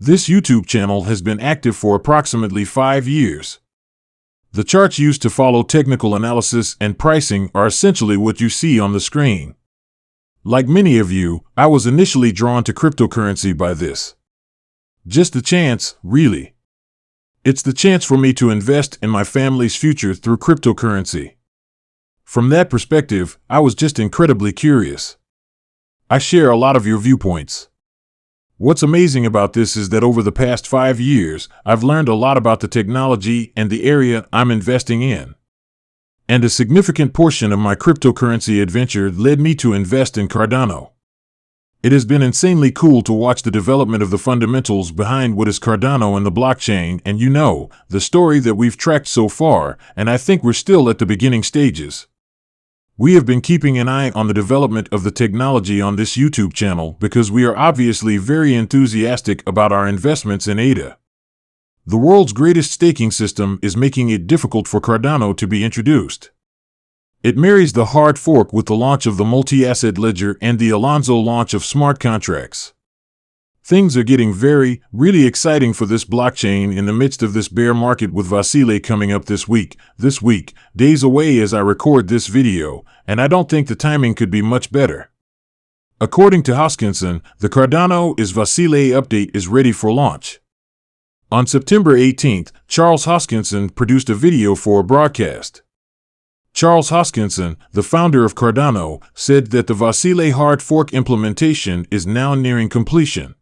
This YouTube channel has been active for approximately 5 years. The charts used to follow technical analysis and pricing are essentially what you see on the screen. Like many of you, I was initially drawn to cryptocurrency by this. Just a chance, really. It's the chance for me to invest in my family's future through cryptocurrency. From that perspective, I was just incredibly curious. I share a lot of your viewpoints. What's amazing about this is that over the past 5 years, I've learned a lot about the technology and the area I'm investing in. And a significant portion of my cryptocurrency adventure led me to invest in Cardano. It has been insanely cool to watch the development of the fundamentals behind what is Cardano and the blockchain and the story that we've tracked so far, and I think we're still at the beginning stages. We have been keeping an eye on the development of the technology on this YouTube channel because we are obviously very enthusiastic about our investments in ADA. The world's greatest staking system is making it difficult for Cardano to be introduced. It marries the hard fork with the launch of the multi-asset ledger and the Alonzo launch of smart contracts. Things are getting really exciting for this blockchain in the midst of this bear market with Vasile coming up this week, days away as I record this video, and I don't think the timing could be much better. According to Hoskinson, the Cardano Vasile update is ready for launch. On September 18th, Charles Hoskinson produced a video for a broadcast. Charles Hoskinson, the founder of Cardano, said that the Vasile hard fork implementation is now nearing completion.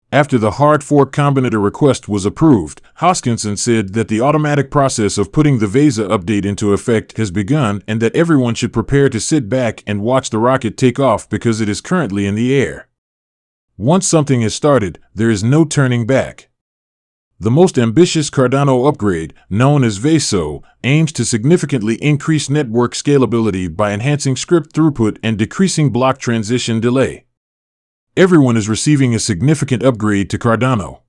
After the hard fork combinator request was approved, Hoskinson said that the automatic process of putting the VESA update into effect has begun and that everyone should prepare to sit back and watch the rocket take off because it is currently in the air. Once something has started, there is no turning back. The most ambitious Cardano upgrade, known as VESO, aims to significantly increase network scalability by enhancing script throughput and decreasing block transition delay. Everyone is receiving a significant upgrade to Cardano.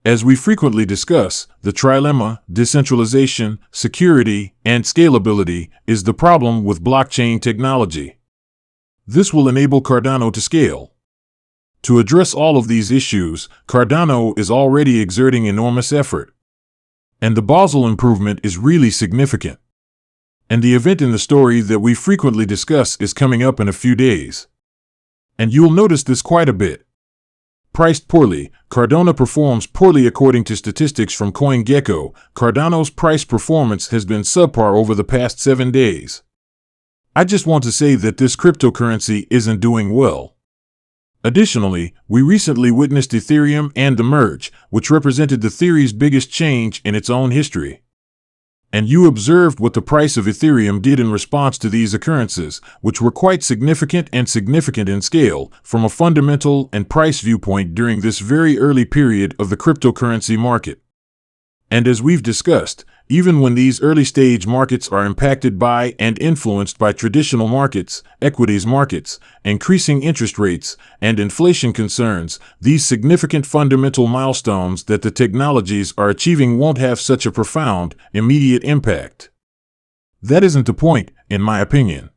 As we frequently discuss, the trilemma, decentralization, security, and scalability, is the problem with blockchain technology. This will enable Cardano to scale. To address all of these issues, Cardano is already exerting enormous effort. And the Basel improvement is really significant. And the event in the story that we frequently discuss is coming up in a few days. And you'll notice this quite a bit. Priced poorly, Cardano performs poorly according to statistics from CoinGecko. Cardano's price performance has been subpar over the past 7 days. I just want to say that this cryptocurrency isn't doing well. Additionally, we recently witnessed Ethereum and the merge, which represented the theory's biggest change in its own history. And you observed what the price of Ethereum did in response to these occurrences, which were quite significant in scale from a fundamental and price viewpoint during this very early period of the cryptocurrency market. And as we've discussed, even when these early-stage markets are impacted by and influenced by traditional markets, equities markets, increasing interest rates, and inflation concerns, these significant fundamental milestones that the technologies are achieving won't have such a profound, immediate impact. That isn't the point, in my opinion.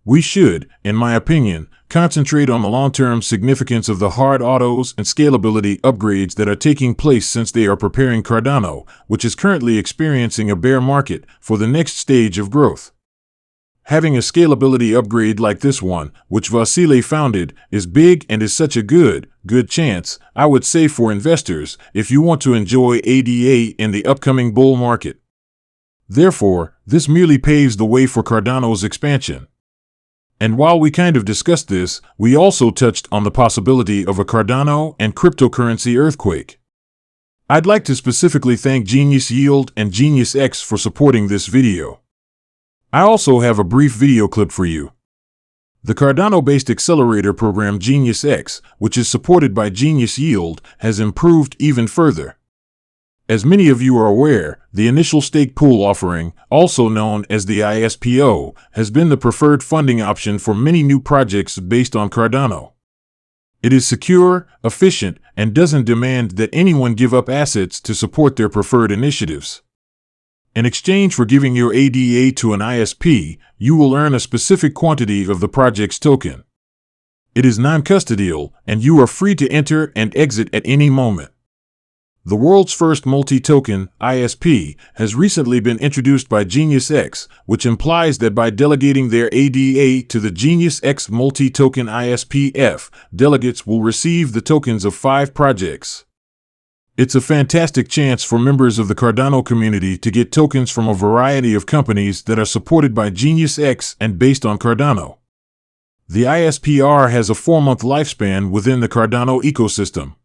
We should, in my opinion, concentrate on the long-term significance of the hard autos and scalability upgrades that are taking place since they are preparing Cardano, which is currently experiencing a bear market, for the next stage of growth. Having a scalability upgrade like this one, which Vasile founded, is big and is such a good chance, I would say, for investors, if you want to enjoy ADA in the upcoming bull market. Therefore, this merely paves the way for Cardano's expansion. And while we kind of discussed this, we also touched on the possibility of a Cardano and cryptocurrency earthquake. I'd like to specifically thank Genius Yield and Genius X for supporting this video. I also have a brief video clip for you. The Cardano-based accelerator program Genius X, which is supported by Genius Yield, has improved even further. As many of you are aware, the initial stake pool offering, also known as the ISPO, has been the preferred funding option for many new projects based on Cardano. It is secure, efficient, and doesn't demand that anyone give up assets to support their preferred initiatives. In exchange for giving your ADA to an ISP, you will earn a specific quantity of the project's token. It is non-custodial, and you are free to enter and exit at any moment. The world's first multi-token, ISP, has recently been introduced by Genius X, which implies that by delegating their ADA to the Genius X multi-token ISP-F, delegates will receive the tokens of 5 projects. It's a fantastic chance for members of the Cardano community to get tokens from a variety of companies that are supported by Genius X and based on Cardano. The ISPR has a 4-month lifespan within the Cardano ecosystem.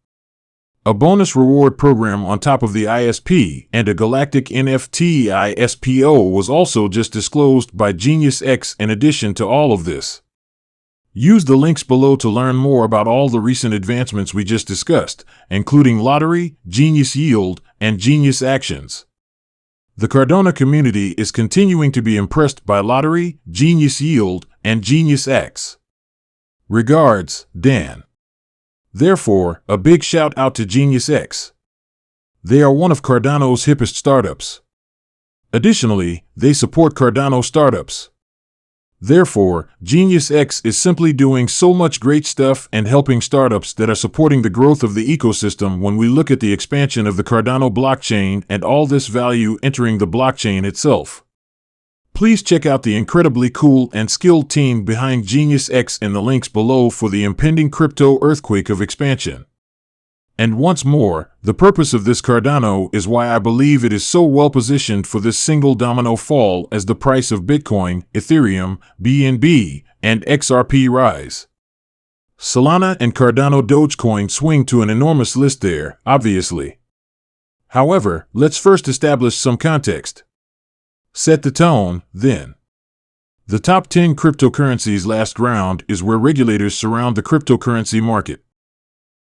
A bonus reward program on top of the ISP and a galactic NFT ISPO was also just disclosed by Genius X in addition to all of this. Use the links below to learn more about all the recent advancements we just discussed, including Lottery, Genius Yield, and Genius Actions. The Cardano community is continuing to be impressed by Lottery, Genius Yield, and Genius X. Regards, Dan. Therefore, a big shout out to Genius X. They are one of Cardano's hippest startups. Additionally, they support Cardano startups. Therefore, Genius X is simply doing so much great stuff and helping startups that are supporting the growth of the ecosystem when we look at the expansion of the Cardano blockchain and all this value entering the blockchain itself. Please check out the incredibly cool and skilled team behind Genius X in the links below for the impending crypto earthquake of expansion. And once more, the purpose of this Cardano is why I believe it is so well positioned for this single domino fall as the price of Bitcoin, Ethereum, BNB, and XRP rise. Solana and Cardano Dogecoin swing to an enormous list there, obviously. However, let's first establish some context. Set the tone, then. The top 10 cryptocurrencies last round is where regulators surround the cryptocurrency market.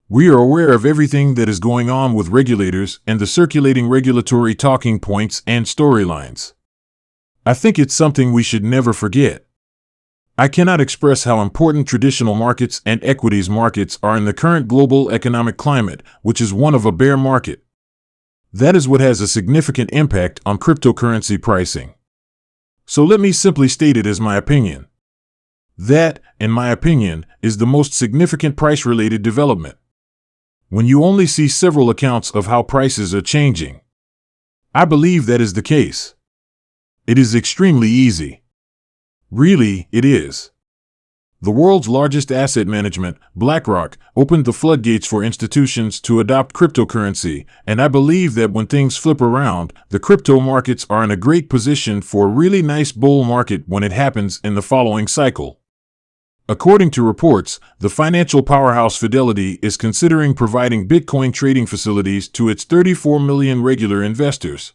We are aware of everything that is going on with regulators and the circulating regulatory talking points and storylines. I think it's something we should never forget. I cannot express how important traditional markets and equities markets are in the current global economic climate, which is one of a bear market. That is what has a significant impact on cryptocurrency pricing. So let me simply state it as my opinion. That, in my opinion, is the most significant price-related development. When you only see several accounts of how prices are changing. I believe that is the case. It is extremely easy. Really, it is. The world's largest asset management, BlackRock, opened the floodgates for institutions to adopt cryptocurrency, and I believe that when things flip around, the crypto markets are in a great position for a really nice bull market when it happens in the following cycle. According to reports, the financial powerhouse Fidelity is considering providing Bitcoin trading facilities to its 34 million regular investors.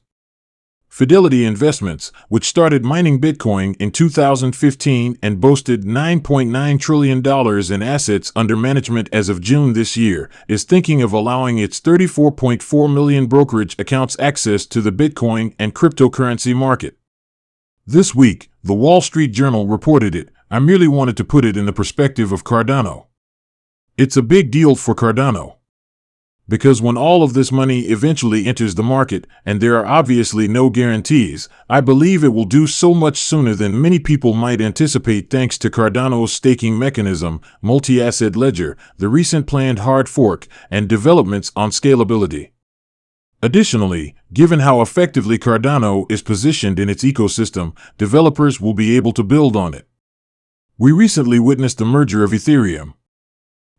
Fidelity Investments, which started mining Bitcoin in 2015 and boasted $9.9 trillion in assets under management as of June this year, is thinking of allowing its 34.4 million brokerage accounts access to the Bitcoin and cryptocurrency market. This week, the Wall Street Journal reported it. I merely wanted to put it in the perspective of Cardano. It's a big deal for Cardano. Because when all of this money eventually enters the market, and there are obviously no guarantees, I believe it will do so much sooner than many people might anticipate thanks to Cardano's staking mechanism, multi-asset ledger, the recent planned hard fork, and developments on scalability. Additionally, given how effectively Cardano is positioned in its ecosystem, developers will be able to build on it. We recently witnessed the merger of Ethereum.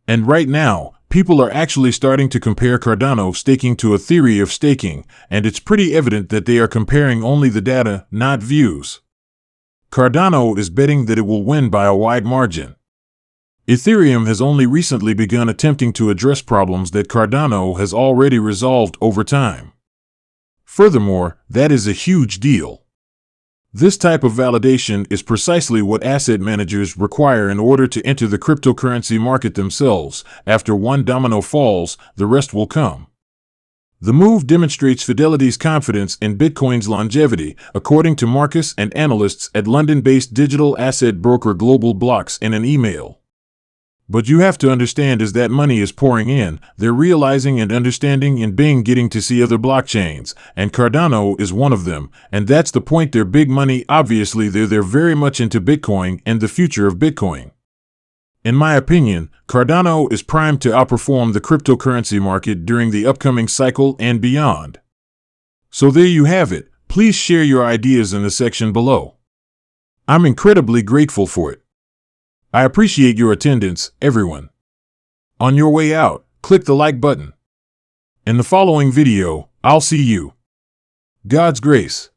And right now, people are actually starting to compare Cardano staking to a theory of staking, and it's pretty evident that they are comparing only the data, not views. Cardano is betting that it will win by a wide margin. Ethereum has only recently begun attempting to address problems that Cardano has already resolved over time. Furthermore, that is a huge deal. This type of validation is precisely what asset managers require in order to enter the cryptocurrency market themselves. After one domino falls, the rest will come. The move demonstrates Fidelity's confidence in Bitcoin's longevity, according to Marcus and analysts at London-based digital asset broker Global Blocks in an email. But you have to understand as that money is pouring in, they're realizing and understanding and getting to see other blockchains, and Cardano is one of them, and that's the point. They're big money. Obviously they're very much into Bitcoin and the future of Bitcoin. In my opinion, Cardano is primed to outperform the cryptocurrency market during the upcoming cycle and beyond. So there you have it. Please share your ideas in the section below. I'm incredibly grateful for it. I appreciate your attendance, everyone. On your way out, click the like button. In the following video, I'll see you. God's grace.